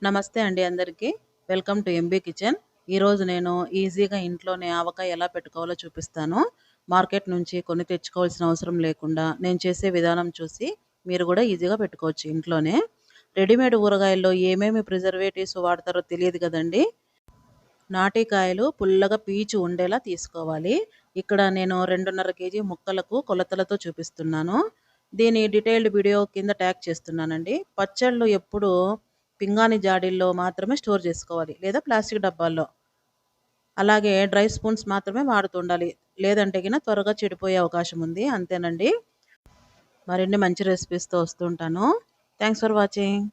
నమస్తే అండి అందరికీ. Welcome to MB kitchen. ఈరోజు నేను ఈజీగా ఇంట్లోనే ఆవకాయ ఎలా పెట్టుకోవాలో చూపిస్తాను. మార్కెట్ నుంచి కొని తెచ్చుకోవాల్సిన అవసరం లేకుండా నేను చేసే విధానం చూసి మీరు కూడా ఈజీగా పెట్టుకోవచ్చు ఇంట్లోనే. రెడీమేడ్ ఊరగాయల్లో ఏమేమి ప్రిజర్వేటివ్స్ వాడతారో తెలియదు కదండీ. నాటి కాయలు పుల్లగా పీచు ఉండేలా తీసుకోవాలి. ఇక్కడ నేను 2.5 కేజీ ముక్కలకు కొలతలతో చూపిస్తున్నాను. దీని డీటెయిల్డ్ వీడియో కింద ట్యాగ్ చేస్తున్నానండి. పచ్చళ్ళు ఎప్పుడు పింగాణి జాడీల్లో మాత్రమే స్టోర్ చేసుకోవాలి, లేదా ప్లాస్టిక్ డబ్బాల్లో. అలాగే డ్రై స్పూన్స్ మాత్రమే వాడుతుండాలి, లేదంటే గిన త్వరగా చెడిపోయే అవకాశం ఉంది. అంతేనండి. మరిన్ని మంచి రెసిపీస్తో వస్తుంటాను. Thanks for watching.